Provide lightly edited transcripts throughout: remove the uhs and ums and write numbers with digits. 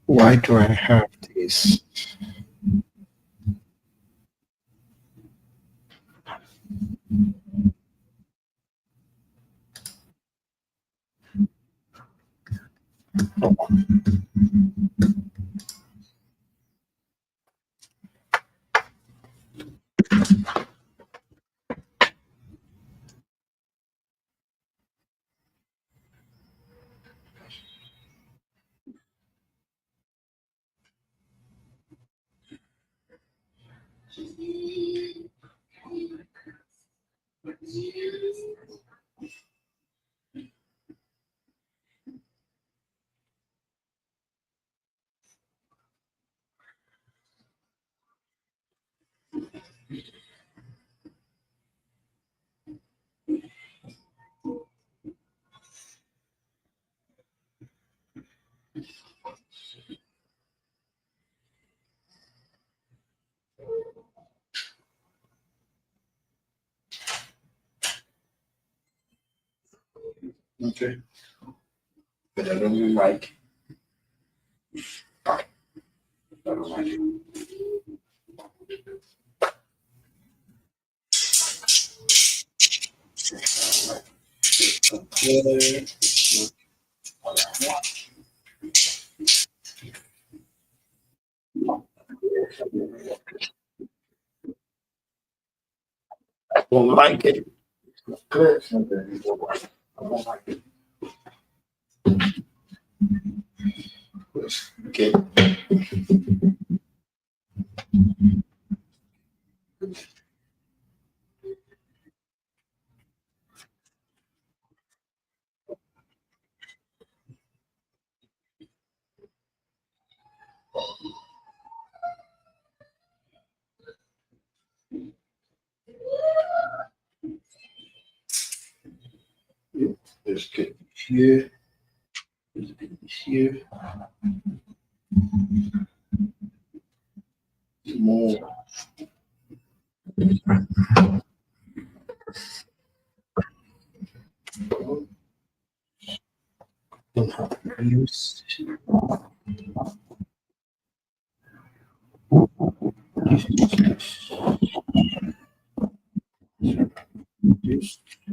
Why do I have this? Okay. But I don't like. I don't like it. Okay. I don't like it. Good. I don't like it. Okay. here. There's a bit of this here. More. Don't have to use this.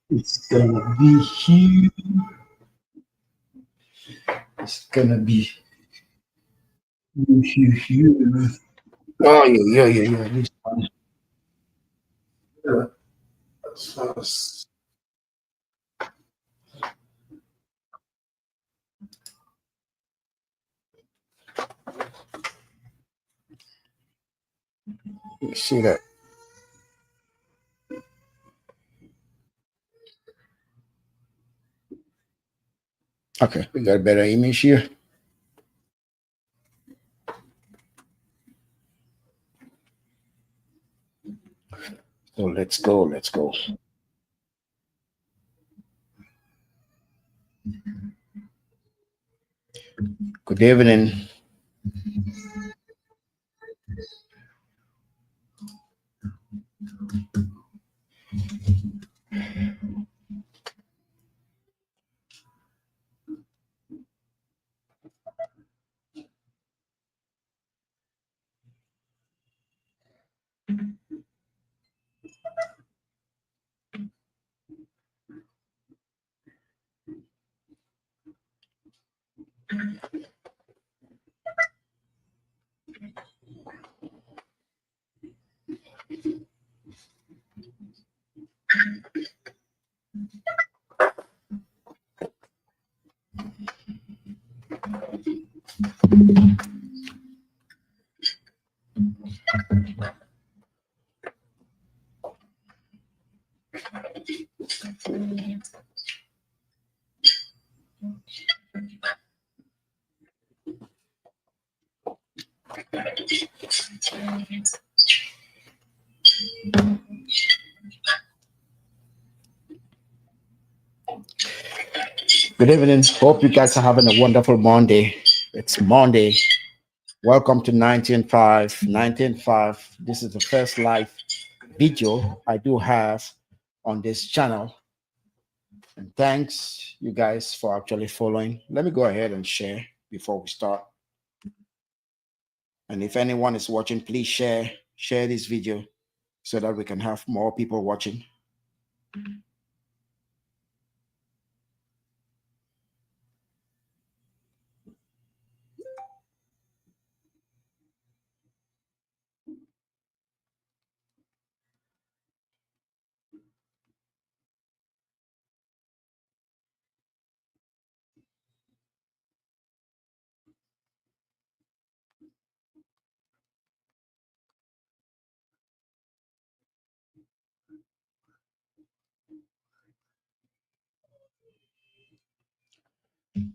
It's gonna be huge. It's gonna be huge. Oh yeah. This one. That's you see that? Okay, we got a better image here. So let's go. Good evening. Good evening. Hope you guys are having a wonderful Monday. It's Monday. Welcome to 19.5. 19.5. This is the first live video I do have on this channel. And thanks you guys for actually following. Let me go ahead and share before we start. And if anyone is watching, please share this video so that we can have more people watching.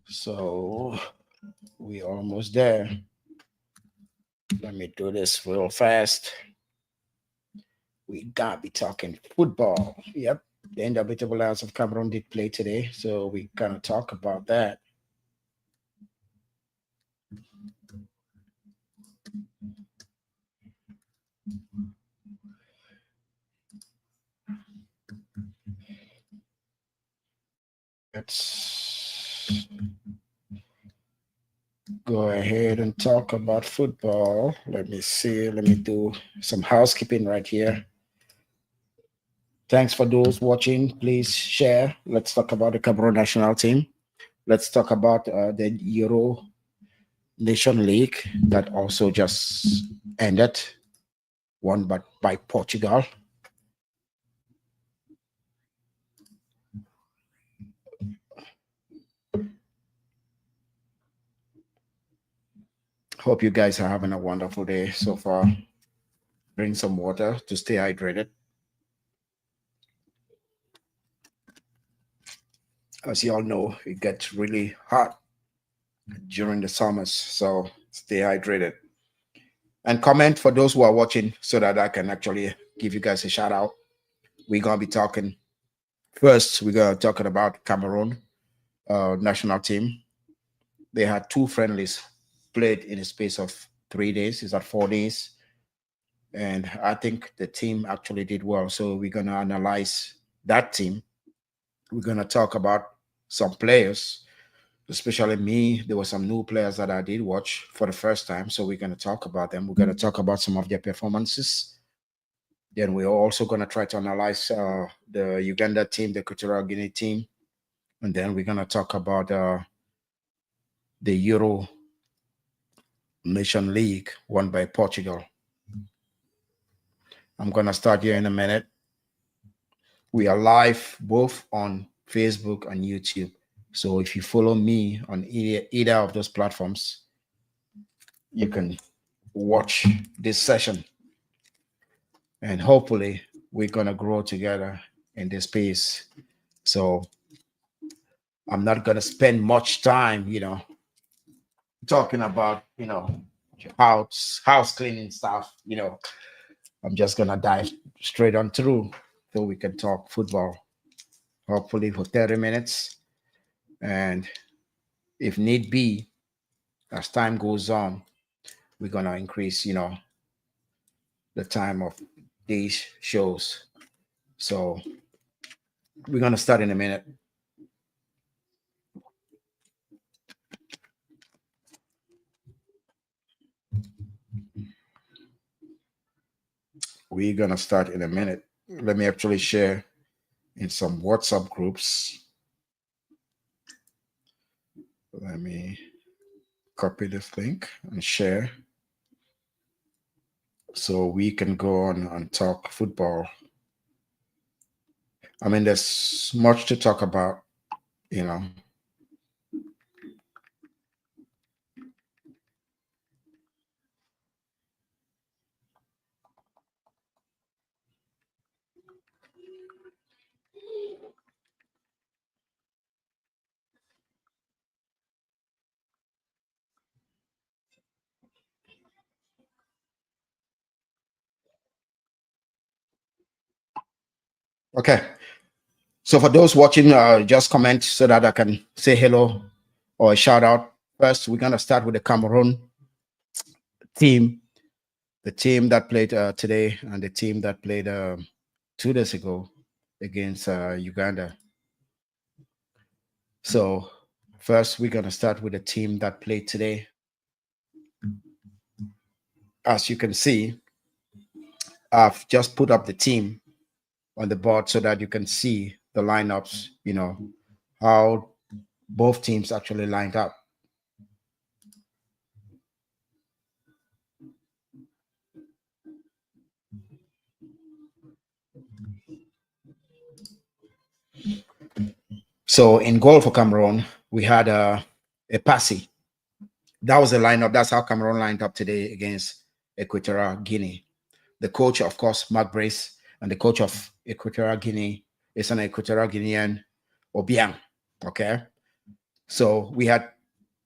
So we're almost there. Let me do this real fast. We gotta be talking football. Yep. The indomitable Lions of Cameroon did play today, so we gonna talk about that. Let's go ahead and talk about football. Let me see. Let me do some housekeeping right here. Thanks for those watching. Please share. Let's talk about the Cameroon national team. Let's talk about the Euro Nation League that also just ended, won by Portugal. Hope you guys are having a wonderful day so far. Drink some water to stay hydrated. As you all know, it gets really hot during the summers, so stay hydrated. And comment for those who are watching so that I can actually give you guys a shout out. We're gonna be talking first. We're gonna talking about Cameroon national team. They had two friendlies played in a space of 3 days. Is that 4 days? And I think the team actually did well. So we're gonna analyze that team. We're gonna talk about some players, especially me. There were some new players that I did watch for the first time. So we're gonna talk about them. We're gonna talk about some of their performances. Then we're also gonna try to analyze the Uganda team, the Equatorial Guinea team, and then we're gonna talk about the Euro Nation League won by Portugal. I'm gonna start here in a minute. We are live both on Facebook and YouTube. So if you follow me on either of those platforms, you can watch this session. And hopefully we're gonna grow together in this space. So I'm not gonna spend much time, talking about, house cleaning stuff, I'm just gonna dive straight on through so we can talk football, hopefully for 30 minutes. And if need be, as time goes on, we're gonna increase, the time of these shows. So we're gonna start in a minute. We're gonna start in a minute. Let me actually share in some WhatsApp groups. Let me copy this link and share so we can go on and talk football. I mean, there's much to talk about, you know. Okay. So for those watching, just comment so that I can say hello or a shout out. First, we're gonna start with the Cameroon team, the team that played today, and the team that played 2 days ago against Uganda. So first, we're gonna start with the team that played today. As you can see, I've just put up the team on the board so that you can see the lineups. How both teams actually lined up. So in goal for Cameroon, we had a Passy. That was the lineup. That's how Cameroon lined up today against Equatorial Guinea. The coach, of course, Mark Brace, and the coach of Equatorial Guinea is an Equatorial Guinean, Obiang. Okay. So we had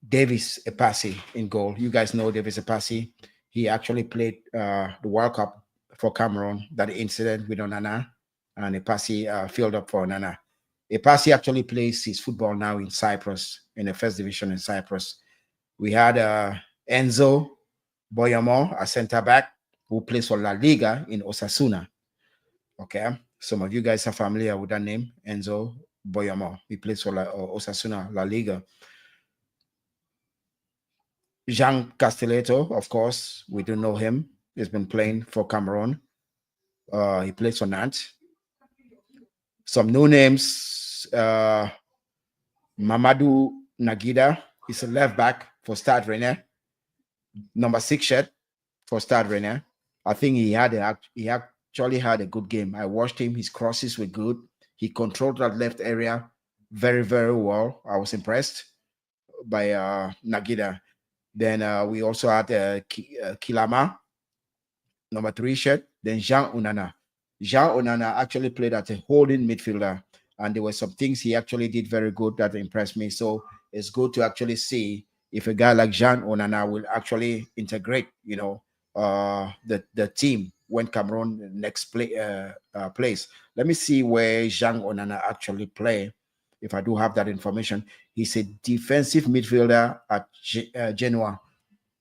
Davis Epasi in goal. You guys know Davis Epasi. He actually played the World Cup for Cameroon, that incident with Onana, and Epasi filled up for Onana. Epasi actually plays his football now in Cyprus, in the first division in Cyprus. We had Enzo Boyamo, a center back who plays for La Liga in Osasuna. Okay, some of you guys are familiar with that name, Enzo Boyamo. He plays for Osasuna, La Liga. Jean Castelletto, of course, we do know him. He's been playing for Cameroon. He plays for Nantes. Some new names. Mamadou Nagida is a left back for Stade Rennais. Number 6 shirt for Stade Rennais. I think he actually had a good game. I watched him. His crosses were good. He controlled that left area very, very well. I was impressed by Nagida. Then we also had Kilama, number 3 shirt. Then Jean Onana. Jean Onana actually played as a holding midfielder, and there were some things he actually did very good that impressed me. So it's good to actually see if a guy like Jean Onana will actually integrate, the team when Cameroon next plays. Let me see where Jean Onana actually play. If I do have that information, he's a defensive midfielder at Genoa,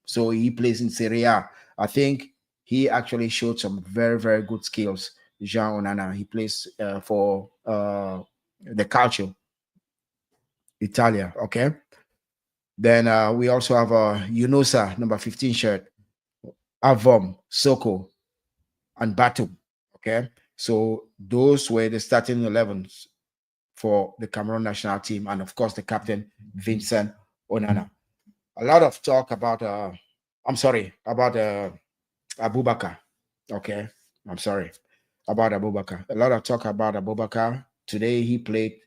so he plays in Serie A. I think he actually showed some very, very good skills. Jean Onana. He plays for the Calcio, Italia. Okay. Then we also have Yunusa, number 15 shirt, Avom, Soko, and Batu. Okay. So those were the starting 11s for the Cameroon national team. And of course, the captain, Vincent Onana. A lot of talk about, about Abubakar. Okay. I'm sorry about Abubakar. A lot of talk about Abubakar. Today he played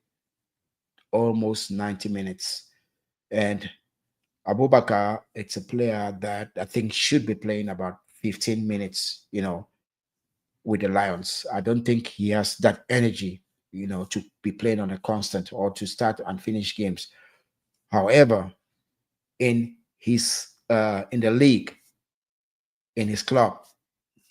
almost 90 minutes. And Abubakar, it's a player that I think should be playing about 15 minutes, with the Lions. I don't think he has that energy, to be playing on a constant or to start and finish games. However, in his in the league, in his club,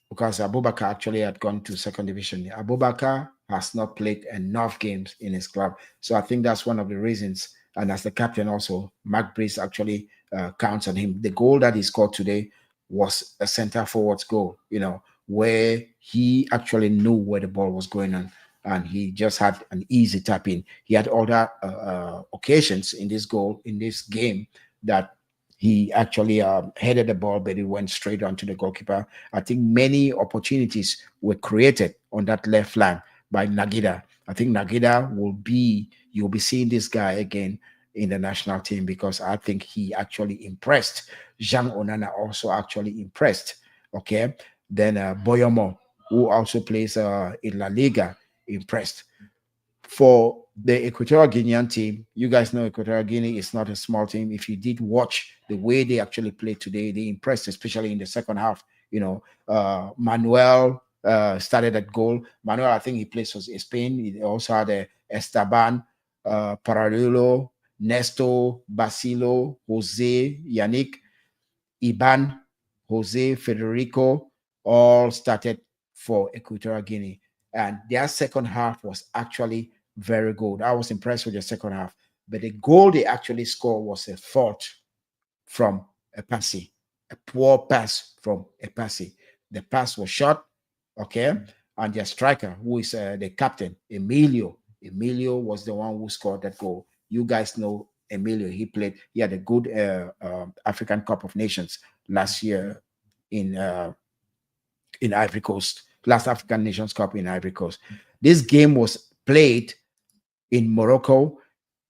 because Abubakar actually had gone to second division. Abubakar has not played enough games in his club. So I think that's one of the reasons. And as the captain also, Mark Breeze actually counts on him. The goal that he scored today was a center forwards goal, where he actually knew where the ball was going on. And he just had an easy tap in. He had other occasions in this goal, in this game, that he actually headed the ball, but it went straight onto the goalkeeper. I think many opportunities were created on that left flank by Nagida. I think Nagida you'll be seeing this guy again in the national team, because I think he actually impressed. Jean Onana also actually impressed. Okay. Then Boyomo, who also plays in La Liga, impressed. For the Equatorial Guinean team, you guys know Equatorial Guinea is not a small team. If you did watch the way they actually played today, they impressed, especially in the second half. Manuel started at goal. Manuel, I think he plays for Spain. He also had Esteban, Paralelo, Nesto, Basilo, Jose, Yannick, Iban, Jose, Federico, all started for Equatorial Guinea. And their second half was actually very good. I was impressed with the second half. But the goal they actually scored was a fault from a passy, a poor pass from a passy. The pass was short, okay? And their striker, who is the captain, Emilio was the one who scored that goal. You guys know Emilio. He had a good African Cup of Nations last year in Ivory Coast, last African Nations Cup in Ivory Coast. This game was played in Morocco.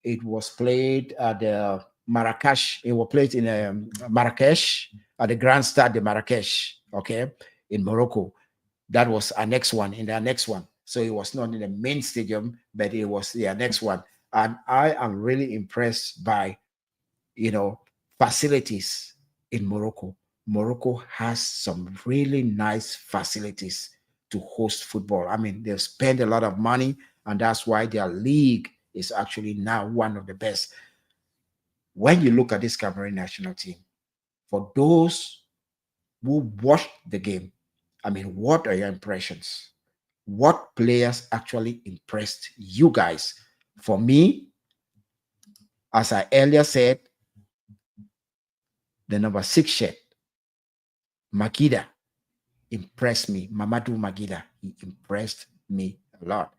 It was played at the Marrakesh. It was played in Marrakesh at the Grand Stade de Marrakesh, okay, in Morocco. That was our next one, in their next one. So it was not in the main stadium, but it was their next one. And I am really impressed by, facilities in Morocco. Morocco has some really nice facilities to host football. I mean, they've spent a lot of money, and that's why their league is actually now one of the best. When you look at this Cameroon national team, for those who watched the game, I mean, what are your impressions? What players actually impressed you guys? For me, as I earlier said, the number 6 shirt, Makida, impressed me. Mamadou Magida, he impressed me a lot.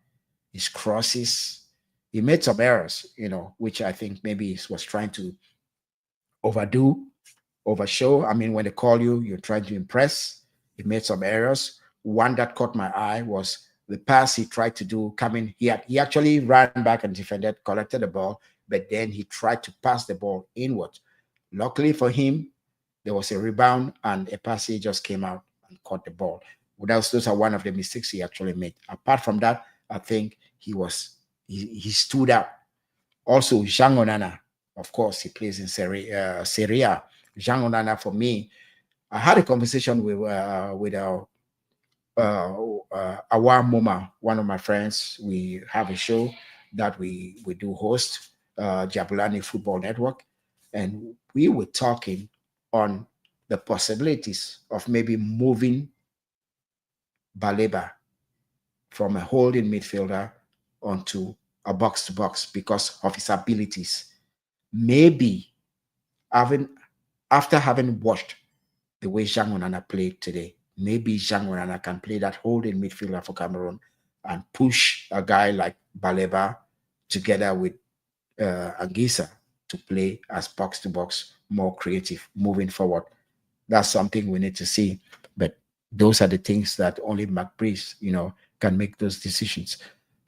His crosses, he made some errors, which I think maybe he was trying to overshow. I mean, when they call you, you're trying to impress. He made some errors. One that caught my eye was the pass he tried to do coming. He actually ran back and defended, collected the ball, but then he tried to pass the ball inward. Luckily for him, there was a rebound and a pass he just came out and caught the ball. Those are one of the mistakes he actually made. Apart from that, I think he stood out. Also, Jean Onana, of course, he plays in Serie A. Jean Onana, for me, I had a conversation with Awa Moma, one of my friends. We have a show that we do host, Jabulani Football Network, and we were talking on the possibilities of maybe moving Baleba from a holding midfielder onto a box to box because of his abilities. Maybe having after having watched the way Jean Onana played today, maybe Jean Onana can play that holding midfielder for Cameroon and push a guy like Baleba together with Angisa to play as box to box, more creative moving forward. That's something we need to see. But those are the things that only McBreeze, can make those decisions.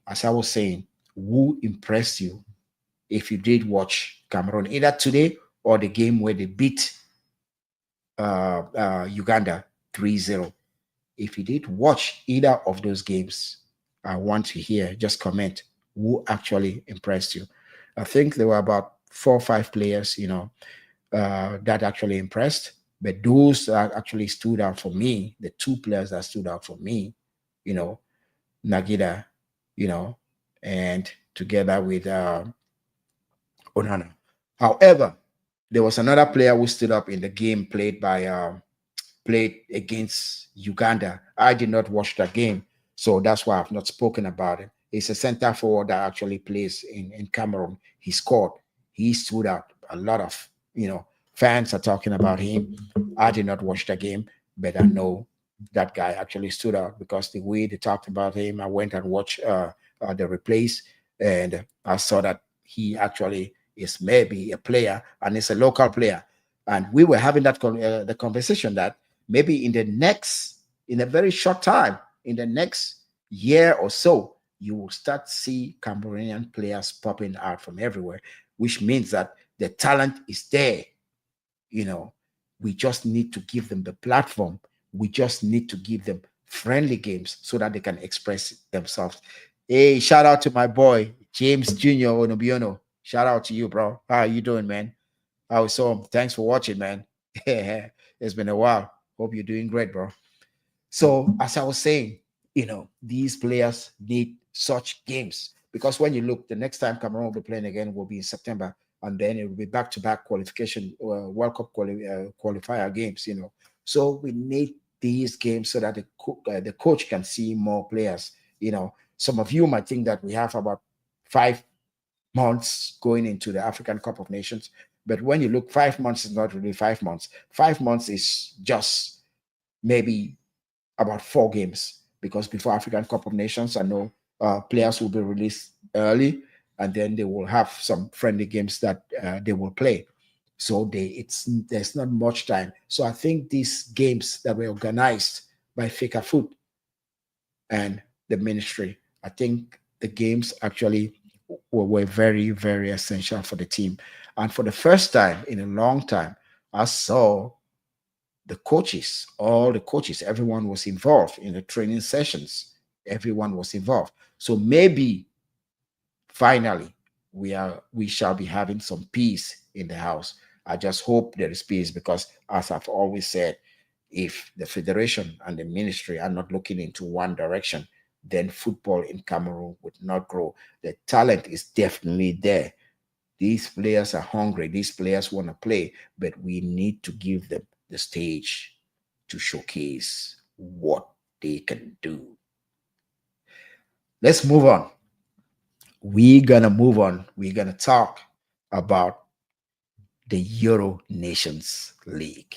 As I was saying, who impressed you if you did watch Cameroon, either today or the game where they beat Uganda 3-0? If you did watch either of those games, I want to hear, just comment who actually impressed you. I think there were about 4 or 5 players, that actually impressed. But those that actually stood out for me, the 2 players that stood out for me, you know, Nagida, you know, and together with Onana. However, there was another player who stood up in the game played against Uganda. I did not watch that game, so that's why I've not spoken about it. It's a center forward that actually plays in Cameroon. He scored. He stood out. A lot of fans are talking about him. I did not watch the game, but I know that guy actually stood out because the way they talked about him, I went and watched the replays, and I saw that he actually is maybe a player and it's a local player. And we were having the conversation that maybe in a very short time, in the next year or so, you will start see Cameroonian players popping out from everywhere, which means that the talent is there. You know, we just need to give them the platform. We just need to give them friendly games so that they can express themselves. Hey, shout out to my boy James Jr. Onobiono. Shout out to you, bro. How are you doing, man? How so? Thanks for watching, man. It's been a while. Hope you're doing great, bro. So, as I was saying, these players need such games because when you look, the next time Cameroon will be playing again will be in September, and then it will be back-to-back qualification, World Cup qualifier games. So we need these games so that the coach can see more players. Some of you might think that we have about 5 months going into the African Cup of Nations, but when you look, 5 months is not really 5 months. 5 months is just maybe about 4 games because before African Cup of Nations, I know players will be released early, and then they will have some friendly games that they will play. So there's not much time. So I think these games that were organized by Fika Food and the ministry, I think the games actually were very, very essential for the team. And for the first time in a long time, I saw the coaches, all the coaches, everyone was involved in the training sessions. Everyone was involved. So maybe finally we shall be having some peace in the house. I just hope there is peace because, as I've always said, if the federation and the ministry are not looking into one direction, then football in Cameroon would not grow. The talent is definitely there. These players are hungry. These players want to play, but we need to give them the stage to showcase what they can do. Let's move on. We're going to move on. We're going to talk about the Euro Nations League.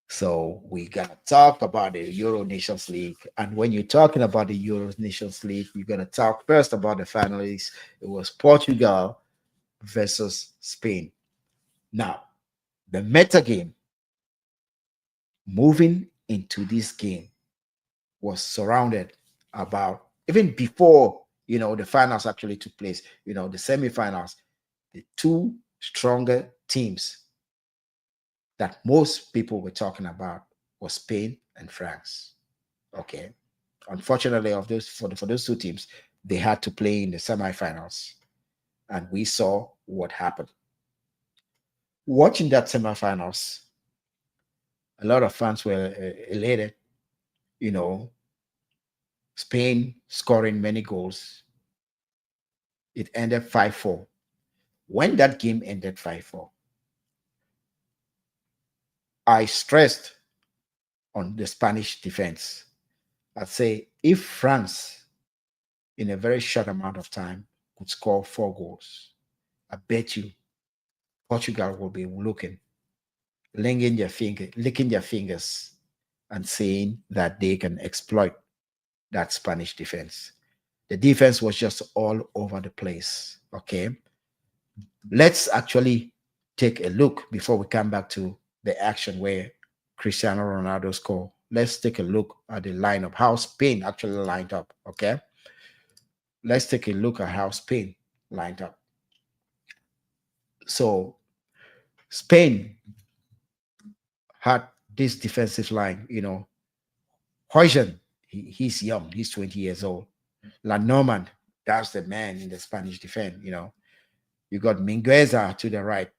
So we're going to talk about the Euro Nations League. And when you're talking about the Euro Nations League, you're going to talk first about the finalists. It was Portugal versus Spain. Now, the meta game moving into this game was surrounded about, even before the finals actually took place, the semifinals, the 2 stronger teams that most people were talking about was Spain and France. Okay. Unfortunately, for those 2 teams, they had to play in the semifinals. And we saw what happened. Watching that semifinals, a lot of fans were elated. You know, Spain scoring many goals. It ended 5-4. When that game ended 5-4, I stressed on the Spanish defense. I'd say if France, in a very short amount of time, could score 4 goals, I bet you Portugal will be licking their fingers, and saying that they can exploit that Spanish defense. The defense was just all over the place. Okay. Let's actually take a look before we come back to the action where Cristiano Ronaldo scored. Let's take a look at the lineup, how Spain actually lined up. Okay. Let's take a look at how Spain lined up. So Spain had this defensive line, Huygen, he's young, he's 20 years old. La Normand, that's the man in the Spanish defense. You got Mingueza to the right,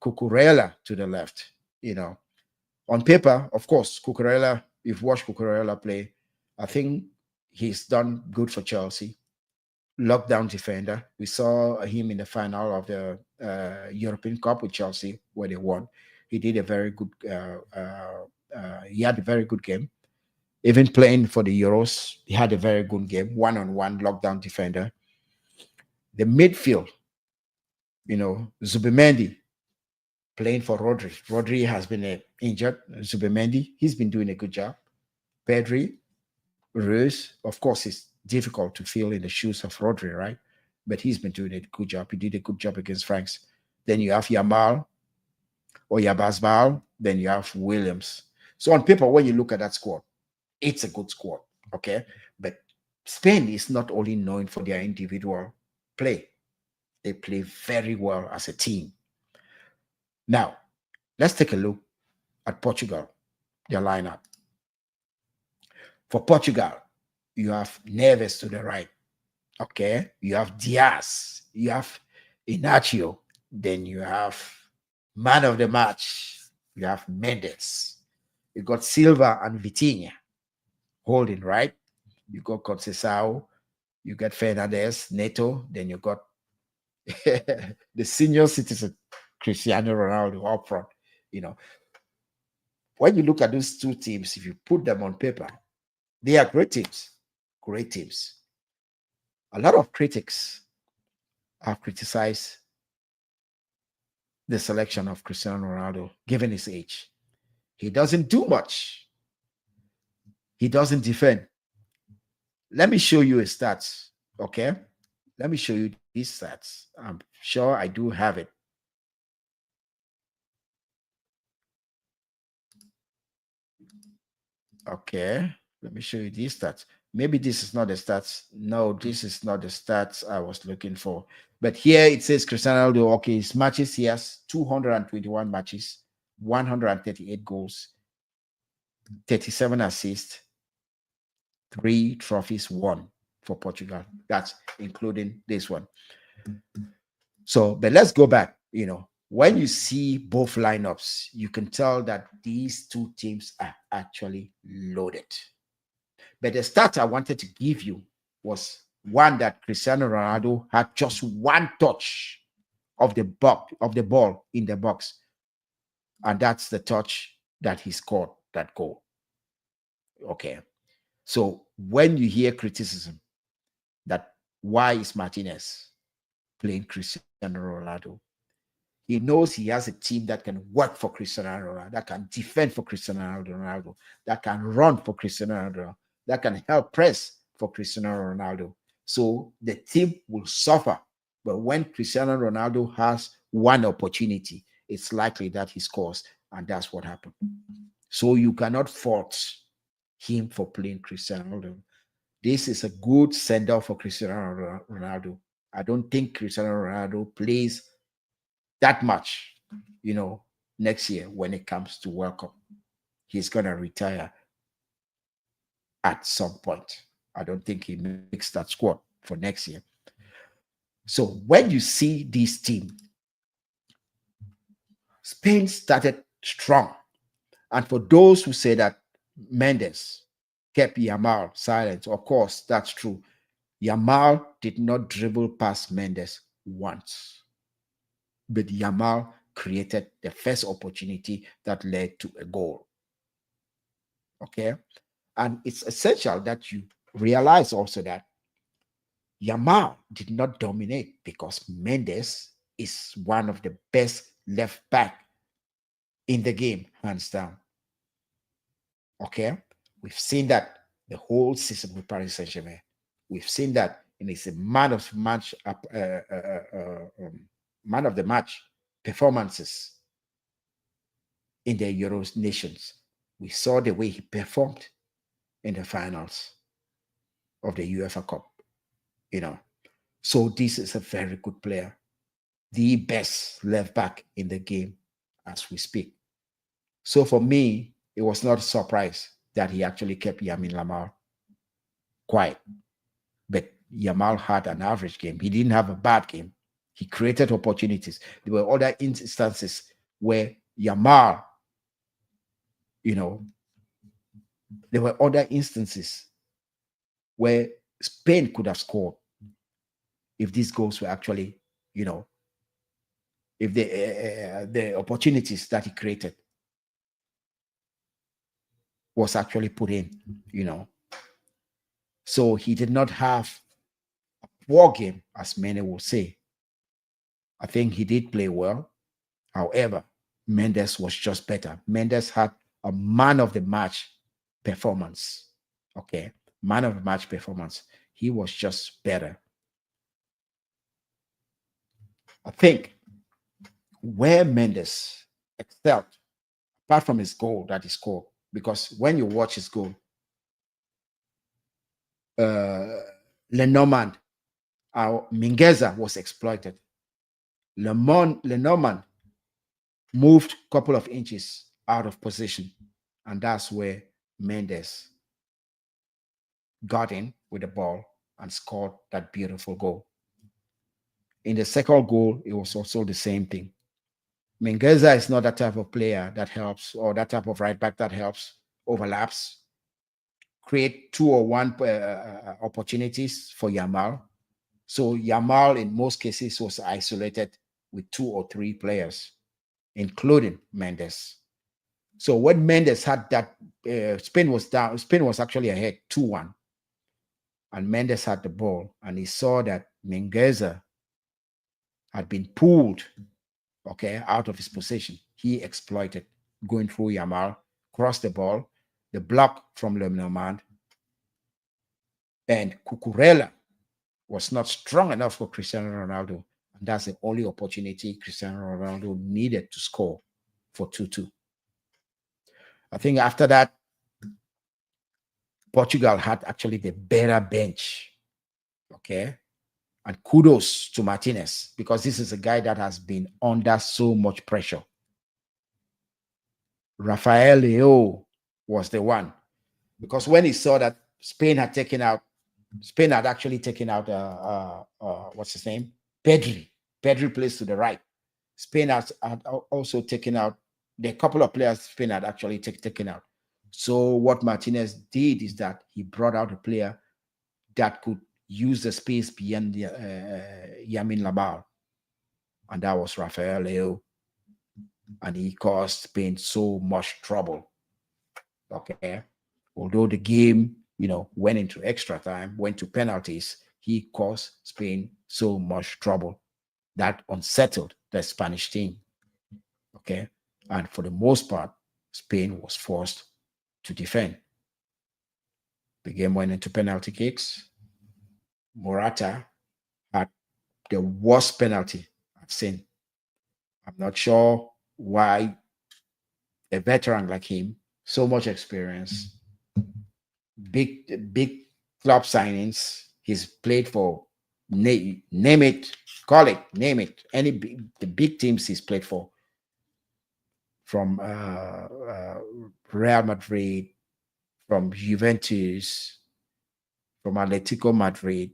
Cucurella to the left. On paper, of course, Cucurella, if you've watched Cucurella play, I think he's done good for Chelsea. Lockdown defender. We saw him in the final of the European Cup with Chelsea where they won. He did a very good. He had a very good game. Even playing for the Euros, he had a very good game. One-on-one lockdown defender. The midfield, Zubimendi playing for Rodri. Rodri has been injured. Zubimendi, he's been doing a good job. Pedri, Reus, of course, it's difficult to fill in the shoes of Rodri, right? But he's been doing a good job. He did a good job against France. Then you have Yamal or Yabazbal. Then you have Williams. So on paper, when you look at that squad, it's a good squad, okay? But Spain is not only known for their individual play. They play very well as a team. Now, let's take a look at Portugal, their lineup. For Portugal, you have Neves to the right. Okay. You have Diaz. You have Inacio. Then you have man of the match. You have Mendes. You got Silva and Vitinha holding, right? You got Conceição. You got Fernandez, Neto. Then you got the senior citizen, Cristiano Ronaldo up front. When you look at those two teams, if you put them on paper, they are great teams. Great teams. A lot of critics have criticized the selection of Cristiano Ronaldo, given his age. He doesn't do much. He doesn't defend. Let me show you his stats, okay? Let me show you these stats. I'm sure I do have it. Okay, let me show you these stats. Maybe this is not the stats. No, this is not the stats I was looking for. But here it says Cristiano Ronaldo, okay, his matches, he has 221 matches, 138 goals, 37 assists, 3 trophies won for Portugal. That's including this one. So, but let's go back. When you see both lineups, you can tell that these two teams are actually loaded. But the stat I wanted to give you was one that Cristiano Ronaldo had just one touch of the ball in the box, and that's the touch that he scored that goal. Okay, so when you hear criticism that why is Martinez playing Cristiano Ronaldo, he knows he has a team that can work for Cristiano Ronaldo, that can defend for Cristiano Ronaldo, that can run for Cristiano Ronaldo, that can help press for Cristiano Ronaldo. So the team will suffer. But when Cristiano Ronaldo has one opportunity, it's likely that he scores. And that's what happened. So you cannot fault him for playing Cristiano Ronaldo. This is a good sender for Cristiano Ronaldo. I don't think Cristiano Ronaldo plays that much, next year when it comes to World Cup. He's going to retire at some point. I don't think he makes that squad for next year. So when you see this team, Spain started strong. And for those who say that Mendes kept Yamal silent, of course, that's true. Yamal did not dribble past Mendes once, but Yamal created the first opportunity that led to a goal. Okay. And it's essential that you realize also that Yamal did not dominate because Mendes is one of the best left back in the game, hands down. Okay, we've seen that the whole season with Paris Saint-Germain. We've seen that, and it's a man of the match performances in the Euros nations. We saw the way he performed in the finals of the UEFA Cup. So this is a very good player, the best left back in the game as we speak. So for me, it was not a surprise that he actually kept Yamin Lamar quiet. But Yamal had an average game. He didn't have a bad game. He created opportunities. There were other instances where Yamal, there were other instances where Spain could have scored if these goals were actually, if the opportunities that he created was actually put in, So he did not have a poor game, as many will say. I think he did play well. However, Mendes was just better. Mendes had a man of the match performance. Okay. Man of the match performance. He was just better. I think where Mendes excelled, apart from his goal that he scored, because when you watch his goal, Lenormand, Mingueza was exploited. Lenormand moved a couple of inches out of position, and that's where Mendes got in with the ball and scored that beautiful goal. In the second goal, it was also the same thing. Mingueza is not that type of player that helps, or that type of right back that helps, overlaps, create 2 or 1 opportunities for Yamal. So Yamal, in most cases, was isolated with 2 or 3 players, including Mendes. So when Mendes had that, Spain was down. Spain was actually ahead 2-1. And Mendes had the ball, and he saw that Mingueza had been pulled, out of his position. He exploited, going through Yamal, crossed the ball, the block from Lenormand, and Cucurella was not strong enough for Cristiano Ronaldo. And that's the only opportunity Cristiano Ronaldo needed to score for 2-2. I think after that, Portugal had actually the better bench. Okay. And kudos to Martinez, because this is a guy that has been under so much pressure. Rafael Leo was the one, because when he saw that Spain had actually taken out what's his name? Pedri. Pedri plays to the right. Spain had also taken out the couple of players Spain had actually taken out. So what Martinez did is that he brought out a player that could use the space beyond Yamin Lamar, and that was Rafael Leo, and he caused Spain so much trouble. Okay, although the game, went into extra time, went to penalties, he caused Spain so much trouble that unsettled the Spanish team. Okay, and for the most part, Spain was forced to defend. The game went into penalty kicks. Morata had the worst penalty I've seen. I'm not sure why a veteran like him, so much experience, big club signings. He's played for name it, call it, name it, the big teams he's played for, from Real Madrid, from Juventus, from Atletico Madrid.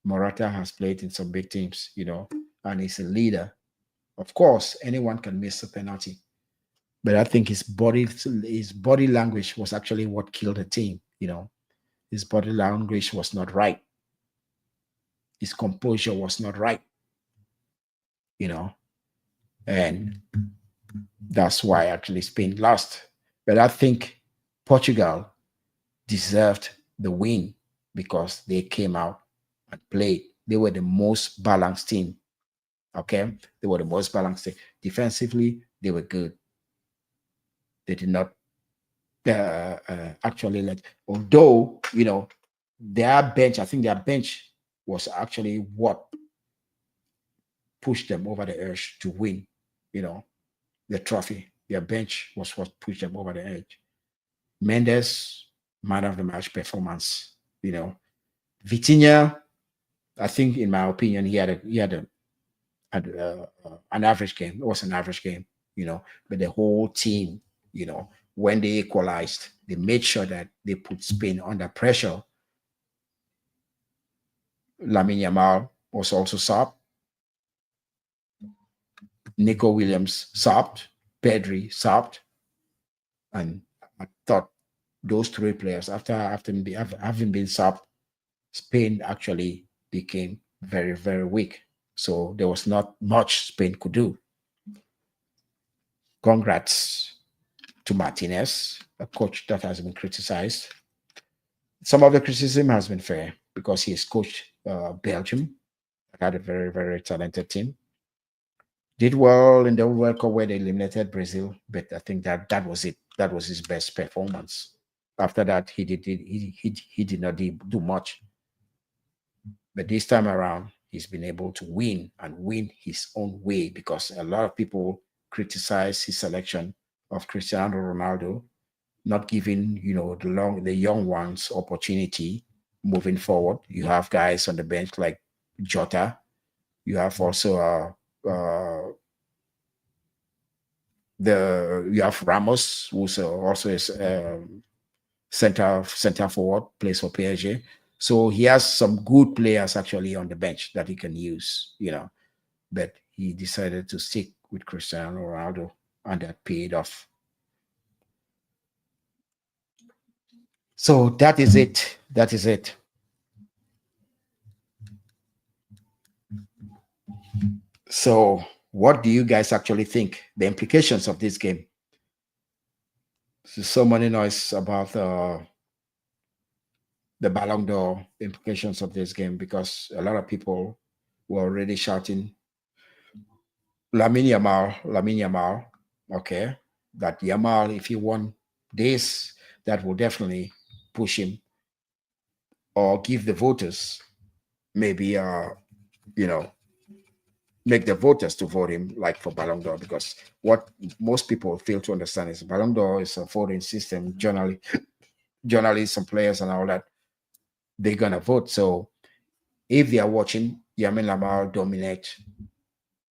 Morata has played in some big teams, and he's a leader. Of course, anyone can miss a penalty, but I think his body language was actually what killed the team. His body language was not right. His composure was not right. You know, and that's why actually Spain lost. But I think Portugal deserved the win because they came out and played. They were the most balanced team. Okay, they were the most balanced team. Defensively, they were good. They did not actually let. Although their bench, I think their bench was actually what pushed them over the edge to win. You know, the trophy. Their bench was what pushed them over the edge. Mendes, man of the match performance. Vitinha, I think, in my opinion, he had an average game. It was an average game, but the whole team, when they equalized, they made sure that they put Spain under pressure. Lamine Yamal was also subbed. Nico Williams subbed. Pedri subbed. And I thought those three players, after having been subbed, Spain actually became very, very weak. So there was not much Spain could do. Congrats to Martinez, a coach that has been criticized. Some of the criticism has been fair because he has coached Belgium, had a very, very talented team. Did well in the World Cup where they eliminated Brazil, but I think that was it. That was his best performance. After that, he did not do much. But this time around, he's been able to win and win his own way because a lot of people criticize his selection of Cristiano Ronaldo, not giving the young ones opportunity moving forward. You have guys on the bench like Jota. You have also you have Ramos, who's also is center forward, plays for PSG. So he has some good players actually on the bench that he can use, but he decided to stick with Cristiano Ronaldo, and that paid off. So that is it. That is it. So what do you guys actually think? The implications of this game? There's so many noise about the Ballon d'Or implications of this game because a lot of people were already shouting Lamine Yamal, okay, that Yamal, if he won this, that will definitely push him or give the voters maybe, make the voters to vote him like for Ballon d'Or because what most people fail to understand is Ballon d'Or is a voting system. Journalists and players and all that, they're going to vote. So if they are watching Yamin Lamar dominate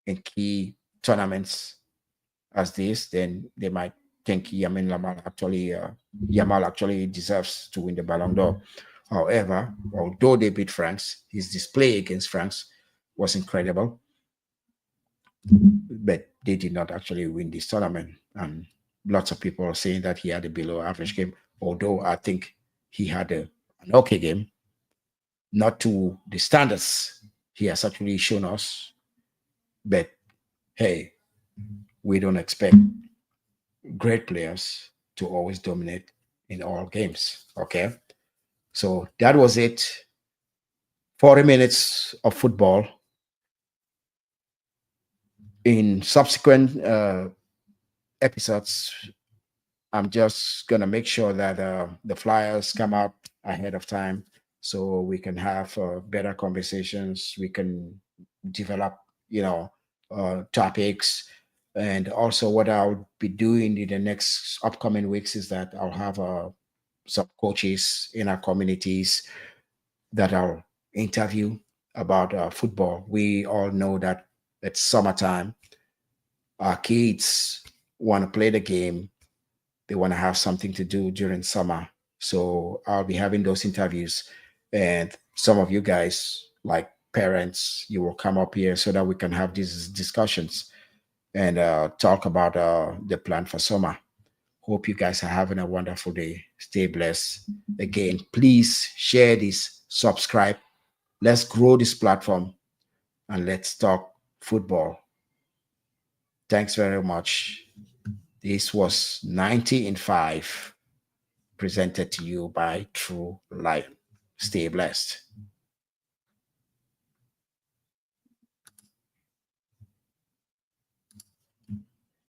in key tournaments as this, then they might think Yamal actually deserves to win the Ballon d'Or. However, although they beat France, his display against France was incredible, but they did not actually win this tournament. And lots of people are saying that he had a below average game, although I think he had an okay game, not to the standards he has actually shown us. But hey, we don't expect great players to always dominate in all games. Okay. So that was it. 40 minutes of football. In subsequent episodes, I'm just going to make sure that the flyers come out ahead of time so we can have better conversations. We can develop, topics. And also, what I'll be doing in the next upcoming weeks is that I'll have some coaches in our communities that I'll interview about football. We all know that it's summertime. Our kids want to play the game. They want to have something to do during summer. So I'll be having those interviews. And some of you guys, like parents, you will come up here so that we can have these discussions. and talk about the plan for summer. Hope you guys are having a wonderful day. Stay blessed. Again, please share this, subscribe. Let's grow this platform and let's talk football. Thanks very much. This was 90 in 5, presented to you by True Life. Stay blessed.